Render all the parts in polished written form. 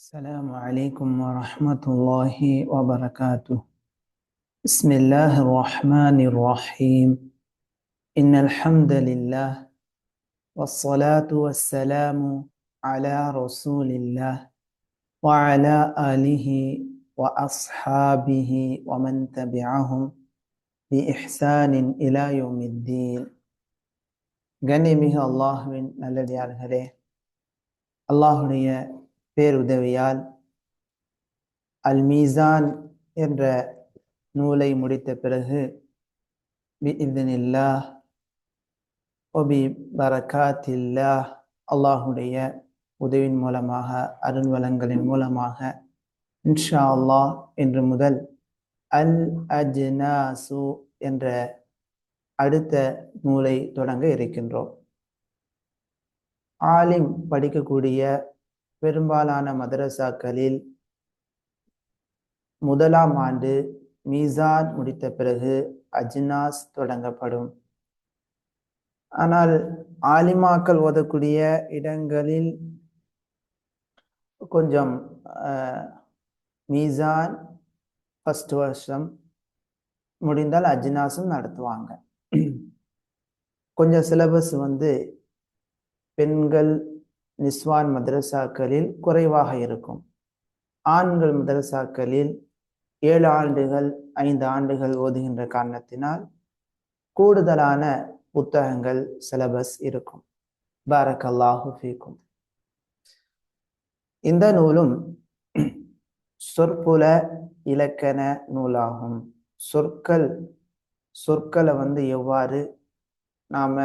السلام عليكم ورحمة الله وبركاته. بسم الله الرحمن الرحيم. إن الحمد لله والصلاة والسلام على رسول الله وعلى آله وأصحابه ومن تبعهم بإحسان إلى يوم الدين. கண்ணியமிகு அல்லாஹுவின் நல்லடியார்களே, அல்லாஹுடைய பேருதவியால் அல் மீசான் என்ற நூலை முடித்த பிறகு பிஇذனில்லாஹ் வபி பரகாத்தில்லாஹ் அல்லாஹுடைய உதவியின் மூலமாக, அருள் வளங்களின் மூலமாக இன்ஷா அல்லாஹ் இன்று முதல் அல் அஜ்னாசு என்ற அடுத்த நூலை தொடங்க இருக்கின்றோம். ஆலிம் படிக்கக்கூடிய பெரும்பாலான மதரசாக்களில் முதலாம் ஆண்டு மீசான் முடித்த பிறகு அஜ்னாஸ் தொடங்கப்படும். ஆனால் ஆலிமாக்கள் ஓதக்கூடிய இடங்களில் கொஞ்சம் மீசான் ஃபர்ஸ்ட் வருஷம் முடிந்தால் அஜ்னாஸும் நடத்துவாங்க. கொஞ்சம் சிலபஸ் பெண்கள் நிஸ்வான் மதரசாக்களில் குறைவாக இருக்கும். ஆண்கள் மதரசாக்களில் 7 ஆண்டுகள் 5 ஆண்டுகள் ஓதுகின்ற காரணத்தினால் கூடுதலான புத்தகங்கள் சிலபஸ் இருக்கும். பாரக்கல்லாஹு ஃபீக்கும். இந்த நூலும் சொற்புல இலக்கண நூலாகும். சொற்களை எவ்வாறு நாம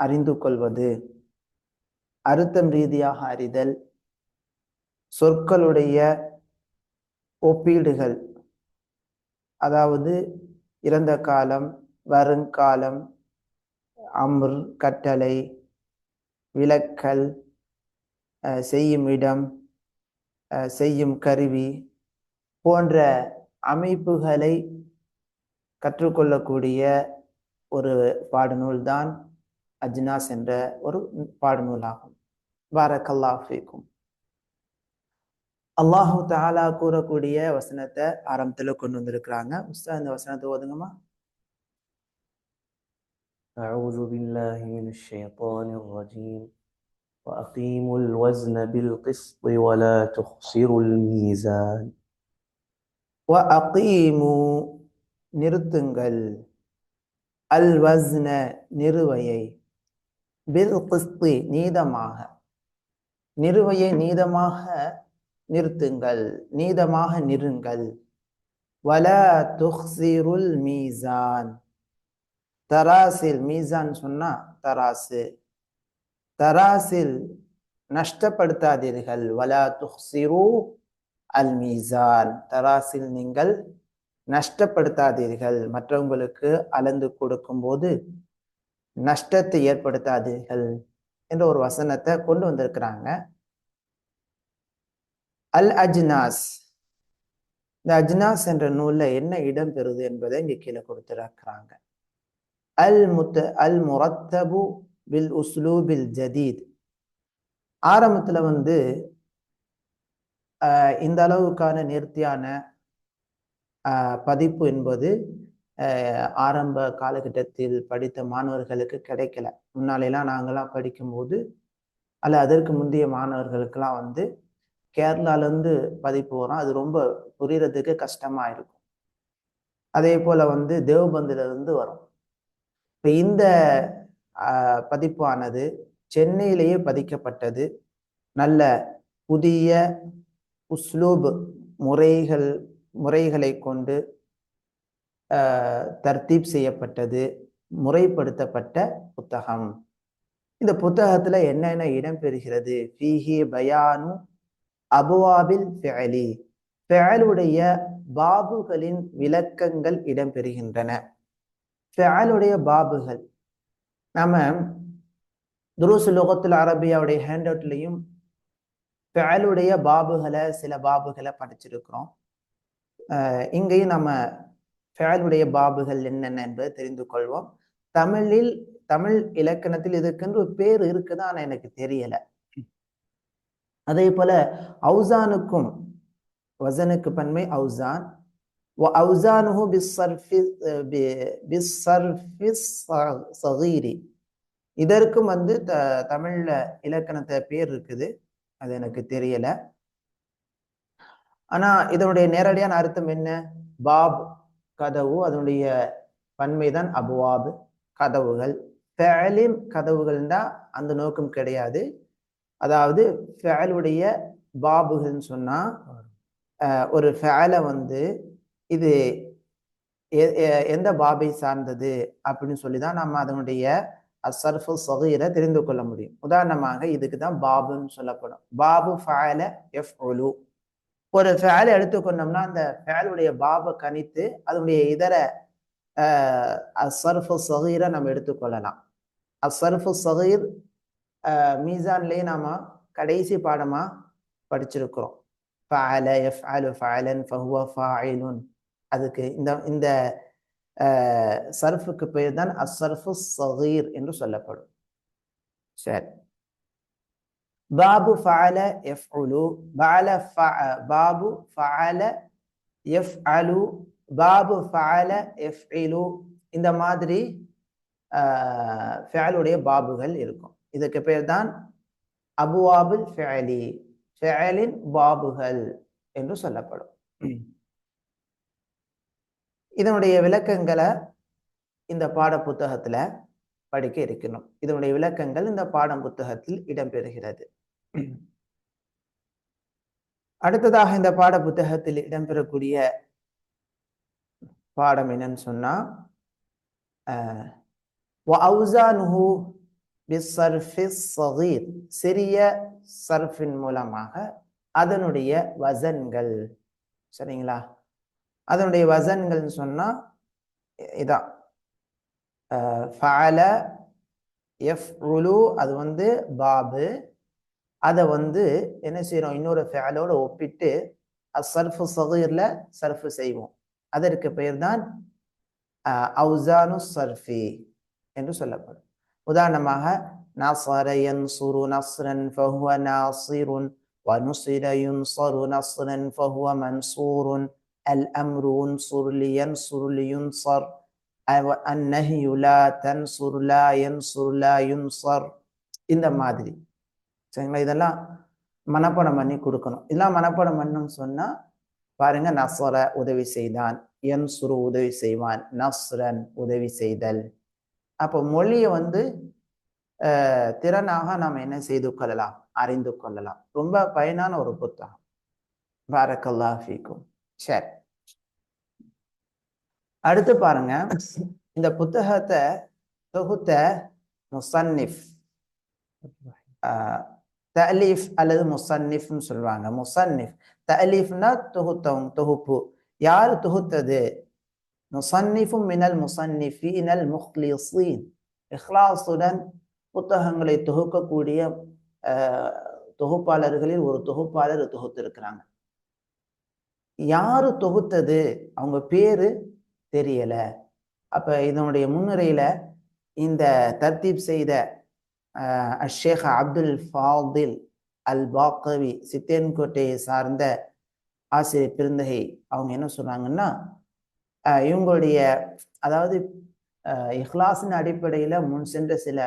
அறிந்து கொள்வது, அர்த்தம் ரீதியாக அறிதல், சொற்களுடைய ஒப்பீடுகள், அதாவது இறந்த காலம், வருங்காலம், அம்ர் கட்டளை, விலக்கல், செய்யும் இடம், செய்யும் கருவி போன்ற அமைப்புகளை கற்றுக்கொள்ளக்கூடிய ஒரு பாடநூல் தான் அஜ்னாஸ் என்ற ஒரு பாடநூலாகும். பாரக்கல்லாஹு ஃபீக்கும். அல்லாஹு தஆலா கூறக்கூடிய வசனத்தை ஆரம்பத்தில் கொண்டு வந்திருக்கிறாங்க. உஸ்தாத், இந்த வசனத்தை ஓதுங்கம்மா. أعوذ بالله من الشيطان الرجيم وأقيموا الوزن بالقسط ولا تخسروا الميزان. وأقيموا நிறுத்துங்கள், அல் வஸ்ன நிறுவையை, பில் கிஸ்தி நீதமாக, நிறுவையை நீதமாக நிறுத்துங்கள், நீதமாக நிறுங்கள். வலா துக்ஸிருல் மீசான், தராசில், மீசான் சொன்னா தராசு, தராசில் நஷ்டப்படுத்தாதீர்கள். வலா துக்ஸிரு அல் மீசான், தராசில் நீங்கள் நஷ்டப்படுத்தாதீர்கள். மற்றவங்களுக்கு அளந்து கொடுக்கும் போது நஷ்டத்தை ஏற்படுத்தாதீர்கள் என்ற ஒரு வசனத்தை கொண்டு வந்திருக்கிறாங்க. அல் அஜ்னாஸ், இந்த அஜ்னாஸ் என்ற நூல்ல என்ன இடம் பெறுது என்பதை இங்க கீழே கொடுத்திருக்கிறாங்க. அல் முரத்தபு பில் உஸ்லூபில் ஜதீத். ஆரம்பத்துல இந்த அளவுக்கான நேர்த்தியான பதிப்பு என்பது ஆரம்ப காலகட்டத்தில் படித்த மாணவர்களுக்கு கிடைக்கல. முன்னாலெல்லாம் நாங்கள்லாம் படிக்கும்போது அல்ல அதற்கு முந்தைய மாணவர்களுக்கெல்லாம் கேரளாலேருந்து பதிப்பு வரும். அது ரொம்ப புரியறதுக்கு கஷ்டமா இருக்கும். அதே போல தேவபந்திலிருந்து வரும். இப்போ இந்த பதிப்பானது சென்னையிலேயே பதிக்கப்பட்டது. நல்ல புதிய உஸ்லூப் முறைகளை கொண்டு தர்த்தீப் செய்யப்பட்டது, முறைப்படுத்தப்பட்ட புத்தகம். இந்த புத்தகத்துல என்னென்ன இடம் பெறுகிறது? ஃபீஹி பயானு அபுவாபில் ஃபிஅலி, ஃபிஅலுடைய பாபுகளின் விளக்கங்கள் இடம்பெறுகின்றன. ஃபிஅலுடைய பாபுகள் நாம துருஸ் லுகத்துல் அரபியாவுடைய ஹேண்ட் அவுட்லையும் ஃபிஅலுடைய பாபுகளை, சில பாபுகளை படிச்சிருக்கிறோம். இங்கேயும் நம்ம ஃபிஅலுடைய பாபுகள் என்னென்ன என்பதை தெரிந்து கொள்வோம். தமிழ் இலக்கணத்தில் இதுக்கென்று ஒரு பேர் இருக்குதா, ஆனா எனக்கு தெரியல. அதே போல அவுசானுக்கும் வசனுக்கு பன்மை அவுசான் وأوزانه بالصرف الصغير. இதற்கும் தமிழ்ல இலக்கணத்தை பேர் இருக்குது, அது எனக்கு தெரியல. ஆனா இதனுடைய நேரடியான அர்த்தம் என்ன? பாப் கதவு, அதனுடைய பன்மைதான் அபுவாப் கதவுகள். ஃபஅலின் கதவுகள்னா அந்த நோக்கம் கிடையாது. அதாவது ஃபஅலுடைய பாபுகள்னு சொன்னா ஒரு ஃபஅல இது எந்த பாபை சார்ந்தது அப்படின்னு சொல்லிதான் நம்ம அதனுடைய அஸ்ஸர்ஃபு ஸகீரை தெரிந்து கொள்ள முடியும். உதாரணமாக இதுக்கு தான் பாபுன்னு சொல்லப்படும். பாபு ஃபஅல யஃப்உலு. ஒரு ஃபஅலை எடுத்துக்கொண்டோம்னா அந்த ஃபஅலுடைய பாபை கணித்து அதனுடைய இதர அஸ்ஸர்ஃபு ஸகீரை நம்ம எடுத்துக்கொள்ளலாம். அஸ்ஸர்ஃபு ஸகீர் மீசான்லேயே நாம கடைசி பாடமா படிச்சிருக்கிறோம். ஃபஅல யஃப்அலு ஃபஅலன் ஃபஹுவ ஃபாயிலுன். அதுக்கு இந்த சர்ஃபுக்கு பெயர் தான் அஸ்ஸர்ஃபு ஸகீர் என்று சொல்லப்படும். சரி, பாபு ஃபஅல யஃப்உலு, பாபு ஃபஅல யஃப்அலு, பாபு ஃபஅல யஃப்இலு. இந்த மாதிரி ஃபஅலுடைய பாபுகள் இருக்கும். இதுக்கு பேர் தான் அபுவாபுல் ஃபஅலி, ஃபஅலின் பாபுகள் என்று சொல்லப்படும். இதனுடைய விளக்கங்களை இந்த பாட புத்தகத்துல படிக்க இருக்கணும். இதனுடைய விளக்கங்கள் இந்த பாடம் புத்தகத்தில் இடம்பெறுகிறது. அடுத்ததாக இந்த பாட புத்தகத்தில் இடம்பெறக்கூடிய பாடம் என்னன்னு சொன்னா சிறிய சர்ஃபின் மூலமாக அதனுடைய வசன்கள். சரிங்களா? அதனுடைய வசன்கள்னு சொன்னா இதான் ஃபஅல யஃப்உலு, அது பாபு. அதை என்ன செய்யறோம்? இன்னொரு ஃபஅலோட ஒப்பிட்டு அஸ்ஸர்ஃபு ஸகீர்ல சர்ஃபு செய்வோம். அதற்கு பெயர் தான் அவுசானு சர்ஃபி என்று சொல்லப்படும். உதாரணமாக நஸர யன்சுரு நஸ்ரன் ஃபஹுவ நாஸிருன் வனுஸிர யுன்ஸரு நஸ்ரன் ஃபஹுவ மன்சூருன் அல் அம்ரு உன்சுர் லியன்சுர் லியுன்ஸர் அந்நஹ்யு லா தன்சுர் லா யன்சுர் லா யுன்ஸர். இந்த மாதிரி சரிங்களா? இதெல்லாம் மனப்பாடம் பண்ணி கொடுக்கணும். இதெல்லாம் மனப்பாடம் பண்ணணும்னு சொன்னா பாருங்க, நஸர உதவி செய்தான், யன்சுரு உதவி செய்வான், நஸ்ரன் உதவி செய்தல். அப்போ மொழியை திறனாக நாம் என்ன செய்து கொள்ளலாம், அறிந்து கொள்ளலாம். ரொம்ப பயனான ஒரு புத்தகம். பாரக்கல்லாஹு ஃபீக்கும். சரி, அடுத்து பாருங்க, இந்த புத்தகத்தை தொகுத்த முஸன்னிஃப், தஅலீஃப் அல்லது முஸன்னிஃப்னு சொல்லுவாங்க. முஸன்னிஃப், தஅலீஃப்னா தொகுத்தவங்க, தொகுப்பு. யார் தொகுத்தது? முஸன்னிஃபும் மினல் முஸன்னிஃபீனல் முக்லிஸீன். இஹ்லாஸுடன் புத்தகங்களை தொகுக்கக்கூடிய தொகுப்பாளர்களில் ஒரு தொகுப்பாளர் தொகுத்திருக்கிறாங்க. யாரு தொகுத்தது, அவங்க பேரு தெரியல. அப்ப இதனுடைய முன்னுரையில இந்த தர்த்தீப் செய்த ஷேக் அப்துல் ஃபாதில் அல் பாக்கவி, சித்தேன்கோட்டையை சார்ந்த ஆசிரியர் பெருந்தகை, அவங்க என்ன சொன்னாங்கன்னா, இவங்களுடைய அதாவது இஹ்லாஸின் அடிப்படையில முன் சென்ற சில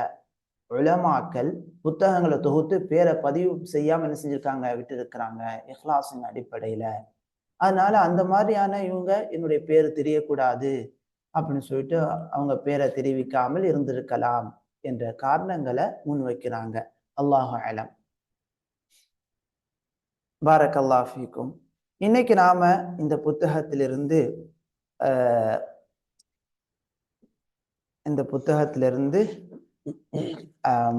உலமாக்கள் புத்தகங்களை தொகுத்து பேரை பதிவு செய்யாம என்ன செஞ்சிருக்காங்க, விட்டு இருக்கிறாங்க இஹ்லாஸின் அடிப்படையில. அதனால அந்த மாதிரியான இவங்க என்னுடைய பேரு தெரியக்கூடாது அப்படின்னு சொல்லிட்டு அவங்க பேரை தெரிவிக்காமல் இருந்திருக்கலாம் என்ற காரணங்களை முன்வைக்கிறாங்க. அல்லாஹு அலம். பாரக்கல்லாஹு ஃபீக்கும். இன்னைக்கு நாம இந்த புத்தகத்திலிருந்து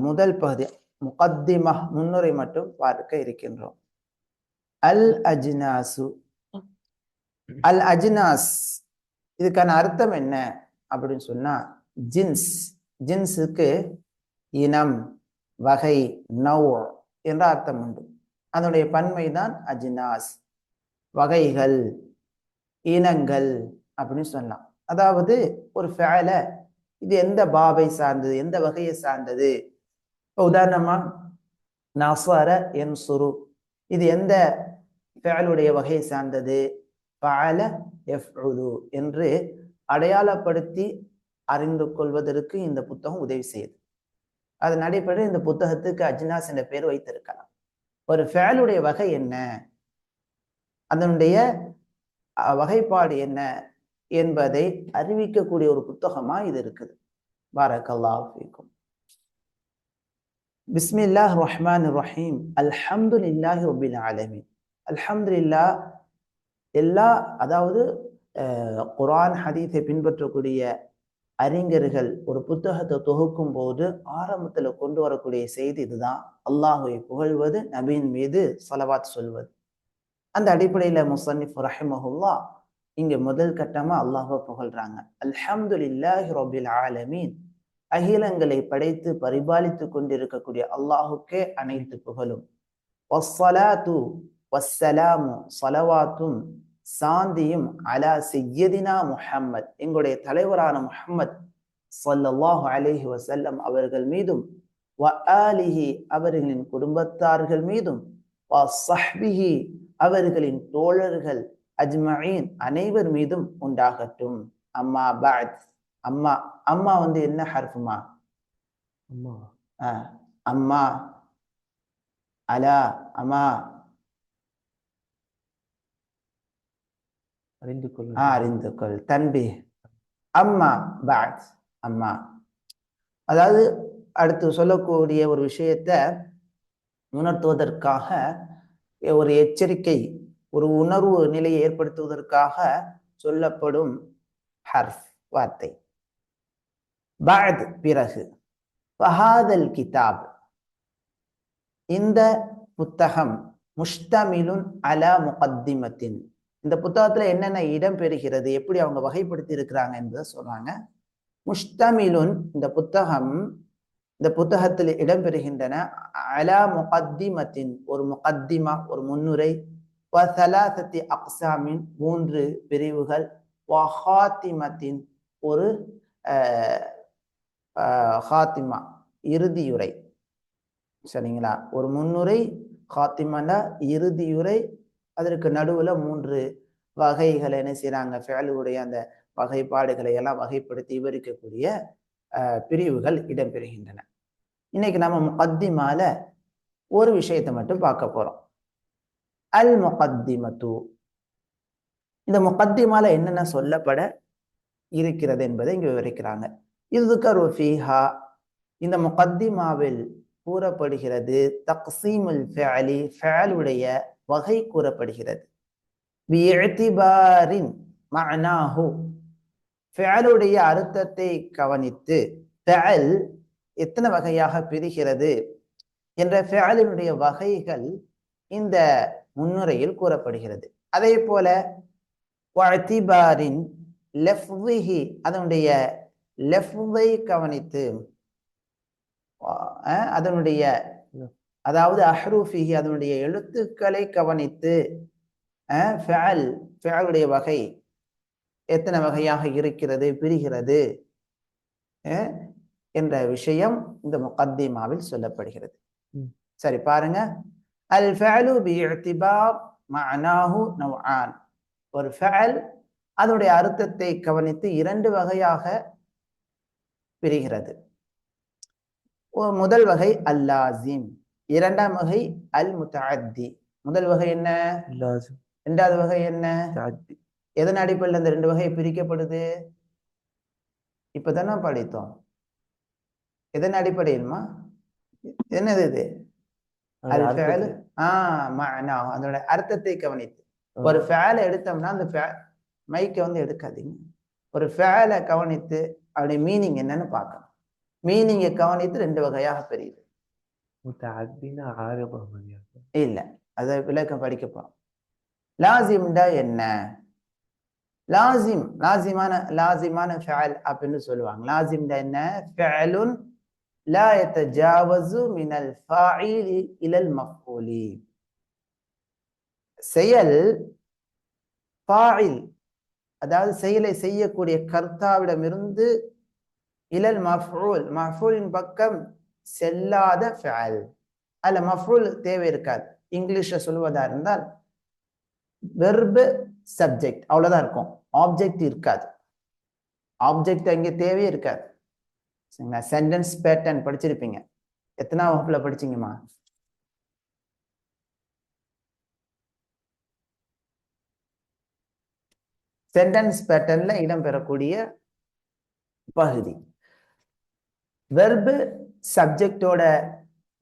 முதல் பகுதி முகத்திமா, முன்னுரை மட்டும் பார்க்க இருக்கின்றோம். அல் அஜ்னாசு. அல் அஜ்னாஸ், இதுக்கான அர்த்தம் என்ன அப்படின்னு சொன்னா, ஜின்ஸ். ஜின்ஸுக்கு இனம், வகை, நவ் என்ற அர்த்தம் உண்டு. அதனுடைய பன்மை தான் அஜ்னாஸ், வகைகள், இனங்கள் அப்படின்னு சொல்லலாம். அதாவது ஒரு ஃபஅல இது எந்த பாபை சார்ந்தது, எந்த வகையை சார்ந்தது. இப்போ உதாரணமா நஸர யன்சுரு இது எந்த ஃபஅலுடைய வகையை சார்ந்தது? ஃபஅல யஃப்உலு என்று அடையாளப்படுத்தி அறிந்து கொள்வதற்கு இந்த புத்தகம் உதவி செய்யுது. அதன் அடிப்படையில் இந்த புத்தகத்துக்கு அஜ்னாஸ் என்ற பெயர் வைத்திருக்கலாம். ஒரு ஃபஅலுடைய வகை என்ன, அதனுடைய வகைப்பாடு என்ன என்பதை அறிவிக்கக்கூடிய ஒரு புத்தகமா இது இருக்குது. பாரக்கல்லாஹு ஃபீக்கும். பிஸ்மில்லாஹ் ரஹ்மான் ரஹீம். அல்ஹம்துலில்லாஹி ரப்பில் ஆலமீன். அல்ஹம்துலில்லாஹ் எல்லா, அதாவது குர்ஆன் ஹதீஸை பின்பற்றக்கூடிய அறிஞர்கள் ஒரு புத்தகத்தை தொகுக்கும் போது ஆரம்பத்துல கொண்டு வரக்கூடிய செய்தி இதுதான். அல்லாஹுவை புகழ்வது, நபியின் மீது ஸலவாத் சொல்வது. அந்த அடிப்படையில முஸன்னிஃப் ரஹிமஹுல்லாஹ் இங்க முதல் கட்டமா அல்லாஹ்வை புகழ்றாங்க. அல்ஹம்துலில்லாஹி ரப்பில் ஆலமீன். அகிலங்களை படைத்து பரிபாலித்து கொண்டிருக்கக்கூடிய அல்லாஹுக்கே அனைத்து புகழும். வஸ்ஸலாத்து வஸ்ஸலாமு, ஸலவாத்தும் சாந்தியும் அலா சய்யதினா முஹம்மத், எங்களுடைய தலைவரான முஹம்மத் ஸல்லல்லாஹு அலைஹி வஸல்லம் அவர்கள் மீதும், வ ஆலிஹி அவர்களின் குடும்பத்தார்கள் மீதும், வ ஸஹ்பிஹி அவர்களின் தோழர்கள், அஜ்மஈன் அனைவர் மீதும் உண்டாகட்டும். அம்மா பஅத். அம்மா, அம்மா வந்து என்ன ஹர்ஃப்மா? அம்மா. அம்மா, அலா, அம்மா, அறிந்து கொள். அறிந்து கொள். தன்பி. அம்மா பஅத். அம்மா, அதாவது அடுத்து சொல்லக்கூடிய ஒரு விஷயத்தை உணர்த்துவதற்காக, ஒரு எச்சரிக்கை, ஒரு உணர்வு நிலையை ஏற்படுத்துவதற்காக சொல்லப்படும் ஹர்ஃப், வார்த்தை. பஅத் பிறகு. ஃபஹாதல் கிதாப், இந்த புத்தகம், முஷ்தமிலுன் அலா முகத்திமத்தின், இந்த புத்தகத்துல என்னென்ன இடம் பெறுகிறது, எப்படி அவங்க வகைப்படுத்தி இருக்கிறாங்க என்பதை சொல்றாங்க. முஷ்தமிலுன், இந்த புத்தகம், இந்த புத்தகத்தில் இடம்பெறுகின்றன, அலா முகத்திமத்தின், ஒரு முகத்திமா, ஒரு முன்னுரை, வ ஸலாஸத்தி அக்ஸாமின், 3 பிரிவுகள், வ ஹாத்திமத்தின், ஒரு ஹாத்திமா, இறுதியுரை. சரிங்களா? ஒரு முன்னுரை, ஹாத்திமனா இறுதியுரை, அதற்கு நடுவுல 3 வகைகளை என்ன செய்யறாங்க, ஃபஅலுடைய அந்த வகைப்பாடுகளை எல்லாம் வகைப்படுத்தி விவரிக்கக்கூடிய பிரிவுகள் இடம்பெறுகின்றன. இன்னைக்கு நம்ம முகத்திமால ஒரு விஷயத்தை மட்டும் பார்க்க போறோம். அல் முகத்திமத்து. இந்த முகத்திமால என்னென்ன சொல்லப்பட இருக்கிறது என்பதை இங்கு விவரிக்கிறாங்க. இஸ்கரு ஃபீஹா, இந்த முகத்திமாவில் கூறப்படுகிறது, தக்சீமுல் ஃபஅலி, ஃபஅலுடைய வகை கூறப்படுகிறது. பிஇஅ்திபாரின் மஅனாஹு, ஃபஅலுடைய அர்த்தத்தை கவனித்து, ஃபஅல் எத்தனை வகையாக பிரிகிறது என்ற ஃபஅலினுடைய வகைகள் இந்த முன்னுரையில் கூறப்படுகிறது. அதே போல வஅ்திபாரின் லஃப்ஸிஹி, அதனுடைய லஃப்ஸை கவனித்து, அதனுடைய, அதாவது அஹ்ரூஃபிஹி, அதனுடைய எழுத்துக்களை கவனித்து, ஃபஅல், ஃபஅலுடைய வகை எத்தனை வகையாக இருக்கிறது, பிரிகிறது என்ற விஷயம் இந்த முகத்திமாவில் சொல்லப்படுகிறது. சரி, பாருங்க. அல் ஃபஅலு பிஇஅ்திபார் மஅனாஹு நவ்ஆன். ஒரு ஃபஅல் அதனுடைய அர்த்தத்தை கவனித்து 2 வகையாக பிரிகிறது. முதல் வகை அல் லாசிம், இரண்டாம் வகை அல் முத்தஅத்தி. முதல் வகை என்ன? லாசிம். இரண்டாவது வகை என்ன? முத்தஅத்தி. எதன் அடிப்படையில் அந்த 2 வகை பிரிக்கப்படுது? இப்பதானே படித்தோம். எதன் அடிப்படையில்மா? என்னது இது? அல் ஃபஅல் மஅனா, அதோட அர்த்தத்தை கவனித்து. ஒரு ஃபஅலை எடுத்தோம்னா, அந்த மைக்கை வந்து எடுக்காதீங்க. ஒரு ஃபஅலை கவனித்து அவருடைய மீனிங் என்னன்னு பார்க்கணும். மீனிங்கை கவனித்து 2 வகையாக பிரியுது. முத்தஅத்தினா ஆரிதா இல்ல, அதை விளக்கம் படிக்க போறோம். லாசிம்டா என்ன? லாசிம், லாசிமான ஃபஅல் அப்படின்னு சொல்லுவாங்க. லாசிம்டா என்ன? ஃபஅலுன் லா யதஜாவஸு மினல் ஃபாயிலி இலல் மஃஊலி. செயல் ஃபாயில், அதாவது செயலை செய்யக்கூடிய கர்த்தாவிடமிருந்து இலல் மஃஊல், மஃஊலின் பக்கம் செல்லாத ஃபஅல். அல்ல மஃஊல் தேவை இருக்காது. இங்கிலீஷ்ல சொல்லுவதா இருந்தால் வெர்பு சப்ஜெக்ட் அவ்வளவுதான் இருக்கும், ஆப்ஜெக்ட் இருக்காது. ஆப்ஜெக்ட் அங்கே தேவையே இருக்காது. சரிங்களா? சென்டென்ஸ் பேட்டர்ன் படிச்சிருப்பீங்க. எத்தனாவது வகுப்புல படிச்சீங்கம்மா? சென்டென்ஸ் பேட்டர்ன்ல இடம்பெறக்கூடிய பகுதி வெர்பு சப்ஜெக்டோட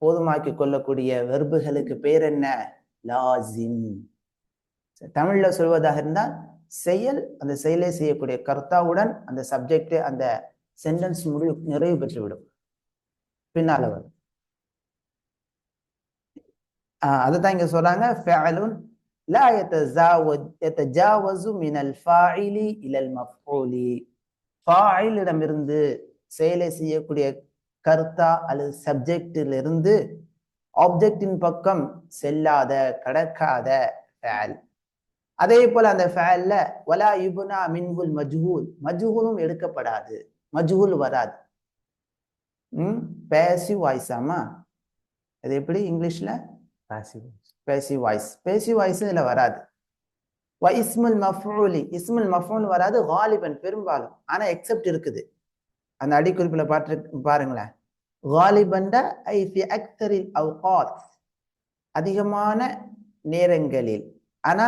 போதுமாக்கி கொள்ளக்கூடிய வெர்புகளுக்கு பேர் என்ன? லாசிம். தமிழ்ல சொல்வதாக இருந்தால் செயல், அந்த செயலை செய்யக்கூடிய கர்த்தாவுடன் அந்த சப்ஜெக்ட் அந்த சென்டென்ஸ் நிறைவு பெற்றுவிடும். பின்னால வரும். அதுதான் இங்க சொல்றாங்க, ஃபஅலுன் லா யதஜாவஸு மினல் ஃபாயிலி இலல் மஃஊலி. ஃபாயிலிடமிருந்து செயலை செய்யக்கூடிய கர்த்தா அல்லது சப்ஜெக்டிலிருந்து ஆப்ஜெக்டின் பக்கம் செல்லாத, கடக்காத ஃபஅல். அதே போல அந்த ஃபஅல்ல வலா யுப்னா மின்ஹுல் மஜ்ஹூல், மஜ்ஹூலும் எடுக்கப்படாது, மஜ்ஹூல் வராது. பேசிவ் வாய்ஸாமா? அது எப்படி இங்கிலீஷ்ல? Passive voice. பேசிவ் வாய்ஸ் இதுல வராது. வ இஸ்முல் மஃஊலி, இஸ்முல் மஃஊல் வராது காலிபன், பெரும்பாலும். ஆனா எக்ஸெப்ட் இருக்குது. அந்த அடிக்குறிப்புல பாருங்களேன். காலிபன் ஐ ஃபி அக்தரில் அவ்காத், அதிகமான நேரங்களில். ஆனா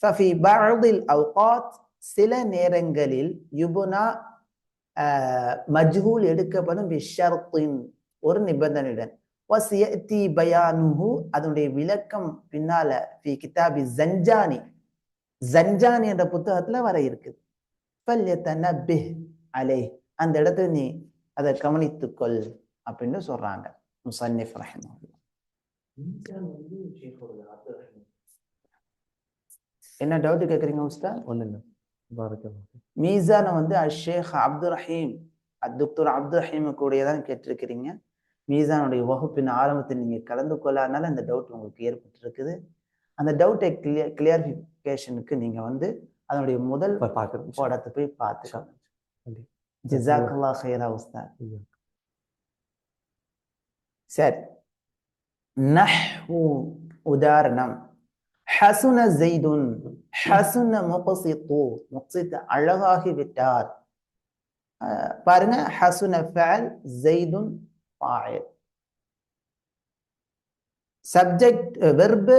ஃபஃபி பஅதில் அவ்காத், சில நேரங்களில் யுப்னா மஜ்ஹூல் எடுக்கப்படும் பிஷர்த்தின், ஒரு நிபந்தனையுடன். வசியதி பயானுஹு, அதனுடைய விளக்கம் பின்னால ஃபி கிதாபி ஜன்ஜானி, ஜன்ஜானி என்ற புத்தகத்துல வர இருக்குது. ஃபல்யதனபிஹ் அலைஹ், அந்த இடத்துல நீ அதை கவனித்துக்கொள் அப்படின்னு சொல்றாங்க முஸன்னிஃப் ரஹிமஹுல்லாஹ். என்ன டவுட் கேக்குறீங்க உஸ்தாத்? மீசான வந்து ஷேக் அப்துல் ரஹீம், டாக்டர் அப்துல் ரஹீம் கூடதான் கேட்டிருக்கிறீங்க. மீசானுடைய வகுப்பின் ஆரம்பத்தில் நீங்க கலந்து கொள்ளாதனால அந்த டவுட் உங்களுக்கு ஏற்பட்டு இருக்குது. அந்த டவுட்டை கிளியரிஃபிகேஷனுக்கு நீங்க வந்து அதனுடைய முதல் பாடத்தை போய் பார்த்துக்கோங்க. ஜஸாக்கல்லாஹ் ஹைரா உஸ்தாத். சரி, நஹ்வு உதாரணம். ஹசுன ஸைதுன், ஹசுன முக்ஸிது, முக்ஸித் அழகாகி விட்டார். பாருங்க, ஹசுன ஃபஅல், ஸைதுன் ஃபாயில். சப்ஜெக்ட் வெர்பு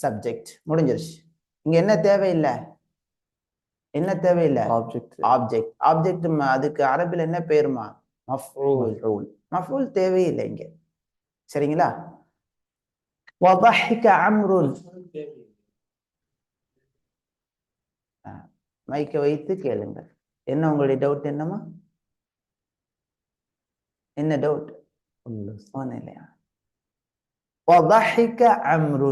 சப்ஜெக்ட் முடிஞ்சிருச்சு. இங்க என்ன தேவையில்லை? என்ன தேவையில்லை? ஆப்ஜெக்ட். ஆப்ஜெக்ட். ஆப்ஜெக்ட் அதுக்கு அரபில் என்ன பேருமா? மஃஊல். மஃஊல் தேவையில்லை இங்க. சரிங்களா? வضحك عمرو, மைக்க வைத்து கேளுங்க. என்ன உங்களுடைய டவுட்? என்னமா என்ன டவுட்? ஒன்னும் இல்லையா? வضحك عمرو,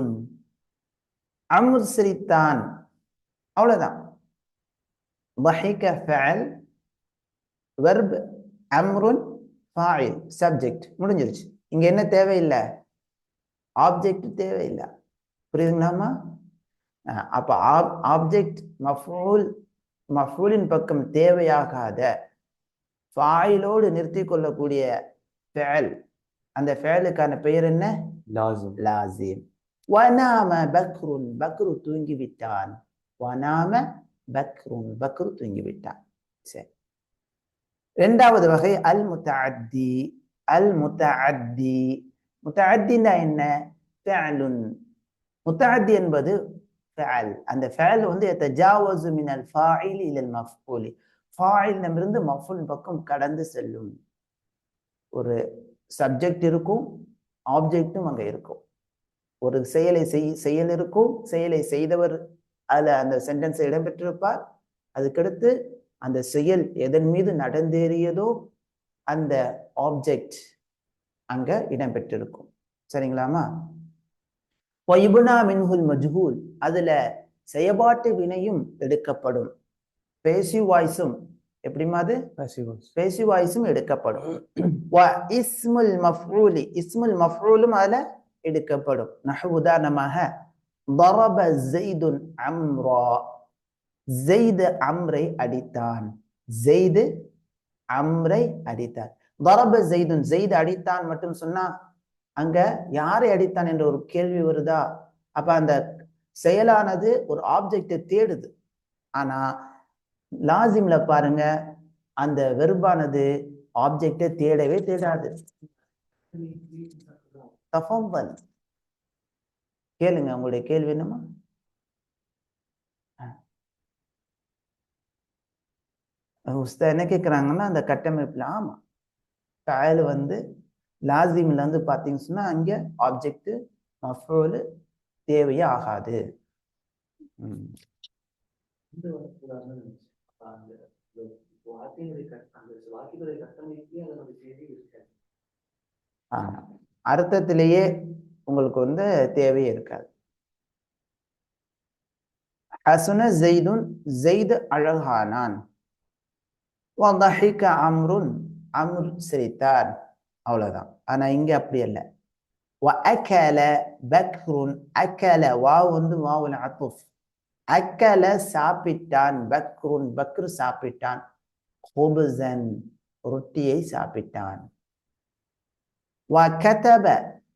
அம்ர் சிரித்தான், அவ்வளவுதான். ضحك فعل, verb அம்ருன் ஃபாயில், சப்ஜெக்ட் முடிஞ்சிருச்சு. இங்க என்ன தேவையில்லை? ஆப்ஜெக்ட் தேவையில்லை. புரியுதுங்களாமா? அப்ப ஆப்ஜெக்ட் மஃஊல், மஃஊலின் பக்கம் தேவையாகாத ஃபாயிலோடு நிறுத்தி கொள்ளக்கூடிய ஃபஅல், அந்த ஃபஅலுக்கான பெயர் என்ன? லாசிம். லாசிம். வனாம பக்ருன், பக்ரு தூங்கி விட்டான். வனாம பக்ருன், பக்ரு தூங்கி விட்டான். சரி, இரண்டாவது வகை அல் முத்தஅத்தி. அல் முத்தஅத்தி, முத்தஅத்தினா என்ன? ஃபஅலுன். முத்தஅத்தி என்பது ஃபஅல். அந்த ஃபஅல் வந்து யதஜாவஸு மினல் ஃபாயில் இலல் மஃஊலி, ஃபாயிலிடமிருந்து மஃஊல் பக்கம் கடந்து செல்லும். ஒரு சப்ஜெக்ட் இருக்கும், ஆப்ஜெக்டும் அங்க இருக்கும். ஒரு செயலை செயல் இருக்கும், செயலை செய்தவர் அதுல அந்த சென்டென்ஸ் இடம்பெற்றிருப்பார். அதுக்கடுத்து அந்த செயல் எதன் மீது நடந்தேறியதோ அந்த ஆப்ஜெக்ட் அங்க இடம்பெற்றிருக்கும். சரிங்களாமா? வயுப்னா மின்ஹுல் மஜ்ஹூல், அதுல செயல்பாட்டு வினையும் எடுக்கப்படும். பேசிவ் வாய்ஸும் எப்படிமா? அது பேசிவ் வாய்ஸும் எடுக்கப்படும். இஸ்முல் மஃஊலி, இஸ்முல் மஃஊலும் அதுல எடுக்கப்படும். நஹு உதாரணமாக, ضرب زيد عمرا, ஜெயித் அம்ரை அடித்தான். ஜெயித் அம்ரை அடித்தான். ضرب زيد, ஜெயித் அடித்தான் மட்டும் சொன்னா அங்க யாரை அடித்தான் என்ற ஒரு கேள்வி வருதா? அப்ப அந்த செயலானது ஒரு ஆப்ஜெக்டை தேடுது. ஆனா லாசிம்ல பாருங்க, அந்த வெர்பானது ஆப்ஜெக்டை தேடவே தேடாது. தஃபவ்வல், கேளுங்க, உங்களுடைய கேள்வி என்னமா? உஸ்தா என்ன கேட்குறாங்கன்னா, அந்த கட்டமைப்புல ஆமா ஃபஅல் வந்து லாசிம்ல வந்து பார்த்தீங்கன்னு சொன்னா அங்க ஆப்ஜெக்ட் மஃபூல் தேவையே ஆகாது. அர்த்தத்திலேயே உங்களுக்கு வந்து தேவையே இருக்காது. ஹசன ஜெய்துன், ஜெய்து அழகானான். வதஹிக அம்ருன், அம்ர் சிரித்தார். அவ்வளவுதான். ஆனா இங்க அப்படி அல்ல. வஅகல பக்ருன், அகல வாவ் வந்து வாவுல் அத்ஃப். அக்கல சாப்பிட்டான், பக்ருன் பக்ரு சாப்பிட்டான், ஹுப்ஸன் ரொட்டியை சாப்பிட்டான். வகதப,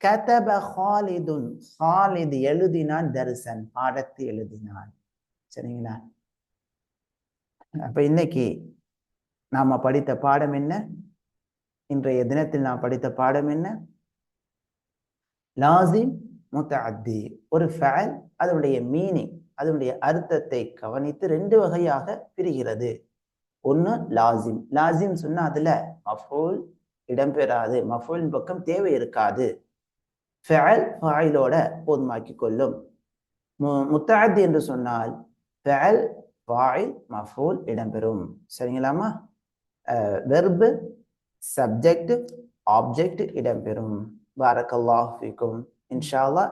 கதப ஹாலிதுன், ஹாலித் எழுதினான், தர்சன் பாடத்தை எழுதினான். சரிங்களா? அப்ப இன்னைக்கு நாம படித்த பாடம் என்ன? இன்றைய தினத்தில் நாம் படித்த பாடம் என்ன? லாசிம் முத்தஅத்தி, ஒரு ஃபஅல் அதனுடைய மீனிங், அதனுடைய அர்த்தத்தை கவனித்து ரெண்டு வகையாக பிரிகிறது. ஒன்று லாசிம். லாசிம் சொன்னா அதுல மஃபூல் இடம்பெறாது, மஃபூலின் பக்கம் தேவை இருக்காது, ஃபஅல் ஃபாயிலோட போதுமாக்கி கொள்ளும். முத்தஅத்தி என்று சொன்னால் ஃபஅல் ஃபாயில் மஃபூல் இடம்பெறும். சரிங்களாமா? வெர்பு சப்ஜெக்ட் ஆப்ஜெக்ட் இடம்பெறும். பாரக்கல்லாஹு ஃபீக்கும். இன்ஷா அல்லாஹ்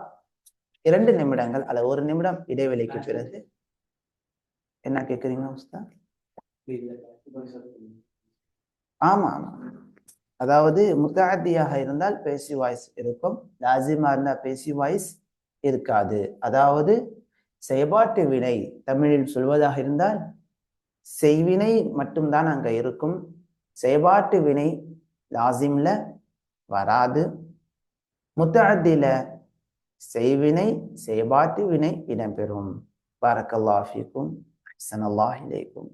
2 நிமிடங்கள் அல்லது 1 நிமிடம் இடைவெளிக்கு பிறகு என்ன கேட்குறீங்க உஸ்தாத்? ஆமா ஆமா, அதாவது முத்தஅத்தியாக இருந்தால் பேசிவ் வாய்ஸ் இருக்கும், லாசிமா இருந்தால் பேசிவ் வாய்ஸ் இருக்காது. அதாவது செயற்பாட்டு வினை தமிழில் சொல்வதாக இருந்தால் செய்வினை மட்டும்தான் அங்க இருக்கும், செயற்பாட்டு வினை லாசிம்ல வராது. முத்தஅத்தில செய்வினை செயற்பாட்டு வினை இடம்பெறும். பாரக்கல்லாஹு ஃபீக்கும். அஹ்ஸனல்லாஹு இலைக்கும்.